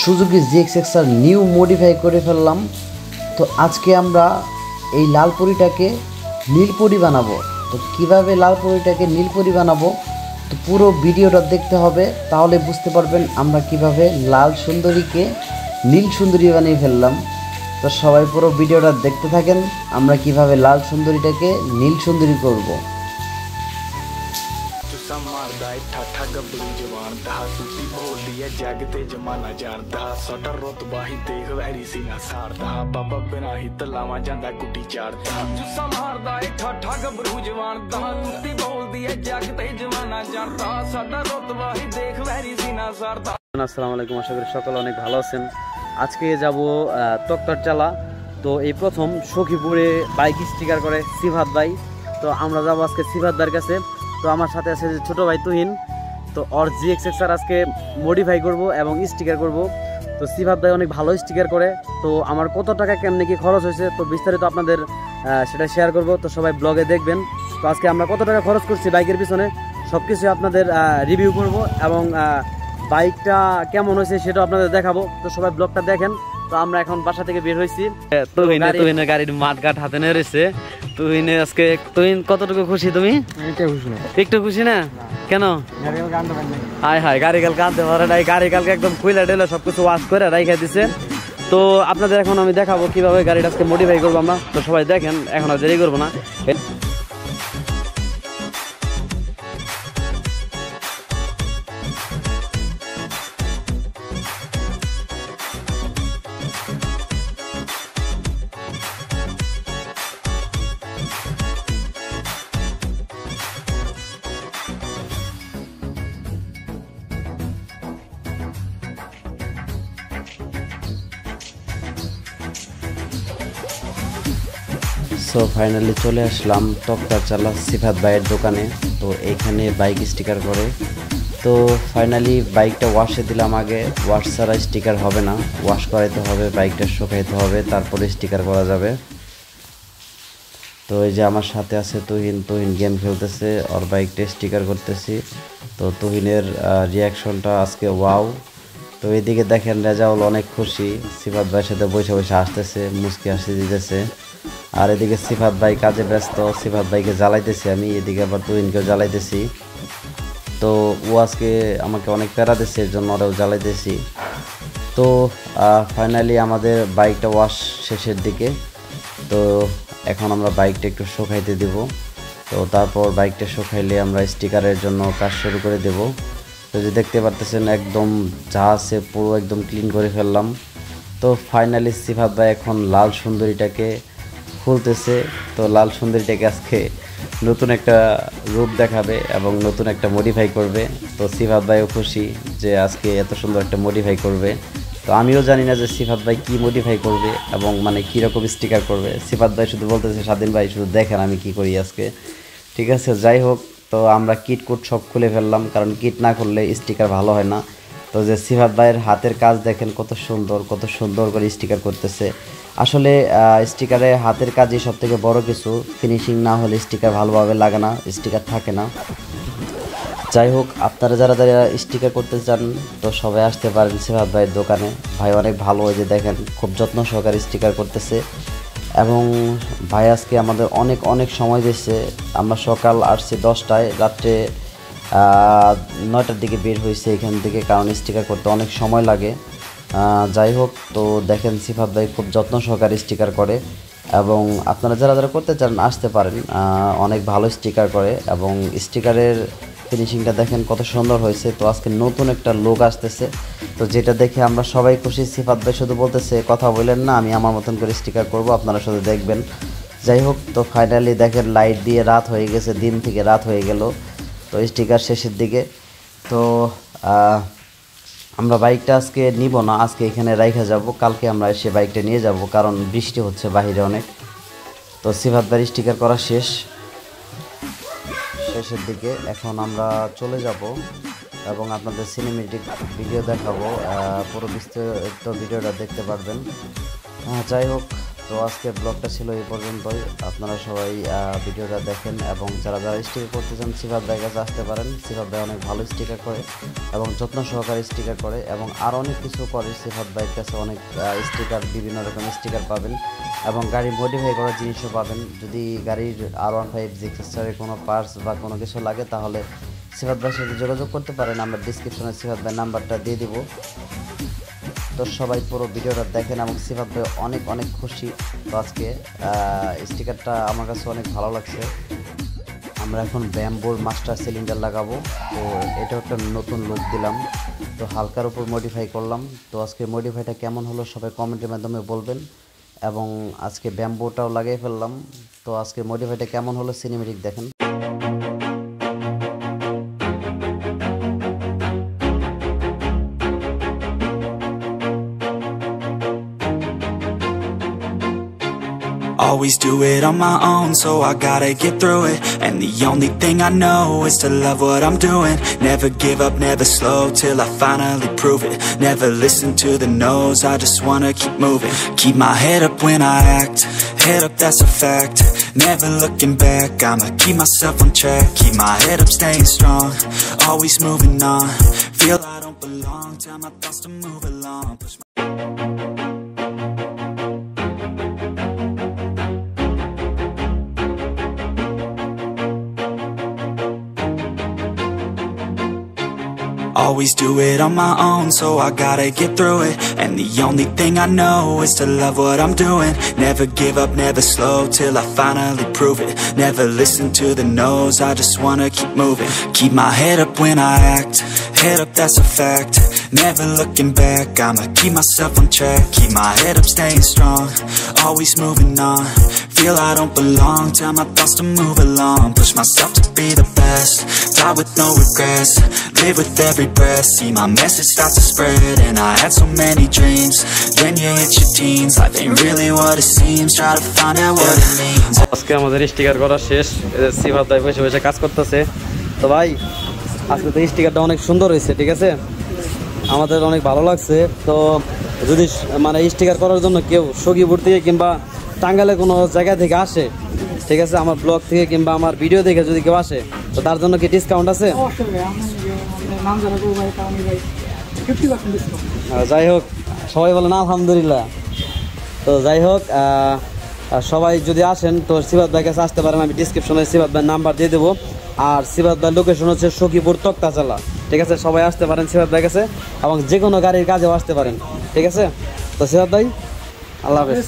Suzuki জিএক্সএক্সআর new modify করে ফেললাম। তো আজকে আমরা এই লাল পরীটাকে নীলপরি বানাবো। তো কিভাবে লাল পরীটাকে নীলপরি বানাবো, তো পুরো ভিডিওটা দেখতে হবে, তাহলে বুঝতে পারবেন আমরা কিভাবে লাল সুন্দরীকে নীল সুন্দরী বানিয়ে ফেললাম। তো সবাই পুরো ভিডিওটা দেখতে থাকেন, আমরা কিভাবে লাল সুন্দরীটাকে নীল সুন্দরী করব। मारदा ठाठा गबरू जवान दा सूती बोलदी है जग ते जमाना जानदा साडा रुतबा ही देख वैरी सीना सारदा बाबा बिना ही तलावा जांदा गुड्डी चाड़दा जुस्सा मारदा ठाठा गबरू जवान दा सूती बोलदी है जग ते जमाना जानदा साडा रुतबा ही देख वैरी सीना सारदा। আসসালামু আলাইকুম, আশা করি সকলে অনেক ভালো আছেন। আজকে যাব তক্তার চালা। তো এই প্রথম সখীপুরে বাইক স্টিকার করে সিফাত ভাই। তো আমরা যাবো আজকে সিফাত ভাইয়ের কাছে। তো আমার সাথে আছে ছোট ভাই তুহিন। তো ওর জিএক্সএক্সআর আজকে মডিফাই করব এবং স্টিকার করব। তো সিফাত ভাই অনেক ভালো স্টিকার করে। তো আমার কত টাকা কেমনে কি খরচ হয়েছে তো বিস্তারিত আপনাদের সেটা শেয়ার করব। তো সবাই ব্লগে দেখবেন। তো আজকে আমরা কত টাকা খরচ করছি বাইকের পিছনে সব কিছু আপনাদের রিভিউ করব এবং বাইকটা কেমন হয়েছে সেটাও আপনাদের দেখাবো। তো সবাই ব্লগটা দেখেন। তো আমরা এখন বাসা থেকে বের হয়েছি। তুহিনের গাড়ির মাঠঘাট হাতে নিয়ে রয়েছে। তুহিনে আজকে তুহিন কতটুকু খুশি? তুমি একটু খুশি না? কেন? হায় হায়, গাড়ি কালকে আনতে পারে নাই। গাড়ি কালকে একদম খুইলা টেলে সবকিছু ওয়াশ করে রাইখা দিছে। তো আপনাদের এখন আমি দেখাবো কিভাবে গাড়িটা আজকে মডিফাই করবো আমরা। তো সবাই দেখেন, এখন আর দেরি করবো না। সো ফাইনালি চলে আসলাম তক্তার চালা সিফাত ভাইয়ের দোকানে। তো এইখানে বাইক স্টিকার করে। তো ফাইনালি বাইকটা ওয়াশে দিলাম আগে। ওয়াশ ছাড়া স্টিকার হবে না, ওয়াশ করাইতে হবে, বাইকটা শুকাইতে হবে, তারপরে স্টিকার করা যাবে। তো এই যে আমার সাথে আছে তুহিন। তুহিন গেম খেলতেছে, ওর বাইকটা স্টিকার করতেছি। তো তুহিনের রিয়াকশনটা আজকে ওয়াও। তো এদিকে দেখেন রেজাউল অনেক খুশি, সিফাত ভাইয়ের সাথে বসে বসে আসতেছে, মুচকি হাসি দিতেছে। আর এদিকে সিফাত ভাই কাজে ব্যস্ত, সিফাত ভাইকে জ্বালাইতেছি আমি, এদিকে আবার তুহিনকেও জ্বালাইতেছি। তো ও আজকে আমাকে অনেক প্যারা দিচ্ছে, এর জন্য ওরাও জ্বালাইতেছি। তো ফাইনালি আমাদের বাইকটা ওয়াশ শেষের দিকে। তো এখন আমরা বাইকটা একটু শুকাইতে দেব। তো তারপর বাইকটা শুকাইলে আমরা স্টিকারের জন্য কাজ শুরু করে দেব। তো যে দেখতে পারতেছেন একদম যা আছে পুরো একদম ক্লিন করে ফেললাম। তো ফাইনালি সিফাত ভাই এখন লাল সুন্দরীটাকে খুলতেছে। তো লাল সুন্দরীটাকে আজকে নতুন একটা রূপ দেখাবে এবং নতুন একটা মডিফাই করবে। তো সিফাত ভাইও খুশি যে আজকে এত সুন্দর একটা মডিফাই করবে। তো আমিও জানি না যে সিফাত ভাই কী মডিফাই করবে এবং মানে কীরকম স্টিকার করবে। সিফাত ভাই শুধু বলতেছে স্বাধীন ভাই শুধু দেখেন আমি কি করি আজকে। ঠিক আছে, যাই হোক। তো আমরা কিট কুট সব খুলে ফেললাম, কারণ কিট না করলে স্টিকার ভালো হয় না। তো যে সিফাত ভাইয়ের হাতের কাজ দেখেন কত সুন্দর করে স্টিকার করতেছে। আসলে স্টিকারে হাতের কাজই সবথেকে বড় কিছু। ফিনিশিং না হলে স্টিকার ভালোভাবে লাগে না, স্টিকার থাকে না। যাই হোক, আপনারা যারা যারা স্টিকার করতে চান তো সবাই আসতে পারেন সিফাত ভাইয়ের দোকানে। ভাই অনেক ভালো, ওই যে দেখেন খুব যত্ন সহকারে স্টিকার করতেছে। এবং ভাই আজকে আমাদের অনেক সময় দিচ্ছে। আমরা সকাল আসছি 10টায়, রাত্রে 9টার দিকে বের হয়েছে এখান থেকে, কারণ স্টিকার করতে অনেক সময় লাগে। যাই হোক, তো দেখেন সিফাত ভাই খুব যত্ন সহকারে স্টিকার করে। এবং আপনারা যারা যারা করতে চান আসতে পারেন, অনেক ভালো স্টিকার করে এবং স্টিকারের ফিনিশিংটা দেখেন কত সুন্দর হয়েছে। তো আজকে নতুন একটা লুক আসতেছে, তো যেটা দেখে আমরা সবাই খুশি। সিফাত ভাই শুধু বলতেছে কথা বললেন না, আমি আমার মতন করে স্টিকার করব, আপনারা শুধু দেখবেন। যাই হোক, তো ফাইনালি দেখেন লাইট দিয়ে রাত হয়ে গেছে, দিন থেকে রাত হয়ে গেল। তো স্টিকার শেষের দিকে। তো আমরা বাইকটা আজকে নিব না, আজকে এখানে রাইখা যাব, কালকে আমরা এসে বাইকটা নিয়ে যাব, কারণ বৃষ্টি হচ্ছে বাইরে অনেক। তো সিফাত ভাই স্টিকার করা শেষের দিকে। এখন আমরা চলে যাব এবং আপনাদের সিনেমেটিক ভিডিও দেখাবো, পুরো বিস্তারিত ভিডিওটা দেখতে পারবেন। যাই হোক, তো আজকের ব্লগটা ছিল এই পর্যন্তই। আপনারা সবাই ভিডিওটা দেখেন এবং যারা যারা স্টিকার করতে চান সিফাত ভাইয়ের কাছে আসতে পারেন। সিফাত ভাই অনেক ভালো স্টিকার করে এবং যত্ন সহকারে স্টিকার করে এবং আরও অনেক কিছু করে। সিফাত ভাইয়ের কাছে অনেক স্টিকার, বিভিন্ন রকমের স্টিকার পাবেন এবং গাড়ি মডিফাই করার জিনিসও পাবেন। যদি গাড়ির R15 জিক্সারের কোনো পার্টস বা কোনো কিছু লাগে তাহলে সিফাত ভাইয়ের সাথে যোগাযোগ করতে পারেন। আমরা ডিসক্রিপশনে সিফাত ভাইয়ের নাম্বারটা দিয়ে দিব। তো সবাই পুরো ভিডিওটা দেখেন এবং সিফাত ভাই অনেক অনেক খুশি। তো আজকে স্টিকারটা আমার কাছে অনেক ভালো লাগছে। আমরা এখন ব্যাম্বোর মাস্টার সিলিন্ডার লাগাবো। তো এটা একটা নতুন লুক দিলাম, তো হালকার উপর মডিফাই করলাম। তো আজকে মডিফাইটা কেমন হলো সবাই কমেন্টের মাধ্যমে বলবেন এবং আজকে ব্যাম্বোটাও লাগিয়ে ফেললাম। তো আজকে মডিফাইটা কেমন হলো সিনেমেটিক দেখেন। Always do it on my own, so I gotta get through it. And the only thing I know is to love what I'm doing. Never give up, never slow, till I finally prove it. Never listen to the no's, I just wanna keep moving. Keep my head up when I act, head up, that's a fact. Never looking back, I'ma keep myself on track. Keep my head up, staying strong, always moving on. Feel I don't belong, tell my thoughts to move along. Push my always do it on my own, so I gotta get through it. And the only thing I know is to love what I'm doing. Never give up, never slow, till I finally prove it. Never listen to the no's, I just wanna keep moving. Keep my head up when I act, head up, that's a fact. Never looking back, I'ma keep myself on track. Keep my head up, staying strong, always moving on. Feel I don't belong, tell my thoughts to move along. Push myself to be the best, die with no regrets. Live with every breath, see my message start to spread. And I had so many dreams, when you hit your teens, life ain't really what it seems. Try to find out what it means. আজকে আমাদের sticker করা শেষ। সিফাত ভাই বসে বসে কাজ করতেছে। তো ভাই আজকে তো স্টিকারটা অনেক সুন্দর হয়েছে, ঠিক আছে, আমাদের অনেক ভালো লাগছে। তো যদি মানে স্টিকার করার জন্য কেউ সখীপুর থেকে কিংবা টাঙ্গাইলে কোনো জায়গা থেকে আসে, ঠিক আছে, আমার ব্লগ থেকে কিংবা আমার ভিডিও দেখে যদি কেউ আসে, তো তার জন্য কি ডিসকাউন্ট আছে? যাই হোক, সবাই বলে না আলহামদুলিল্লাহ। তো যাই হোক, সবাই যদি আসেন তো সিফাত ভাইয়ের কাছে আসতে পারেন। আমি ডিসক্রিপশনে সিফাত ভাইয়ের নাম্বার দিয়ে দেবো। আর সিফাত ভাইয়ের লোকেশন হচ্ছে সখীপুর তক্তাচালা, ঠিক আছে। সবাই আসতে পারেন সিফাত ভাইয়ের কাছে এবং যে কোনো গাড়ির কাজেও আসতে পারেন, ঠিক আছে। তো সিফাত ভাই, আল্লাহ হাফেজ।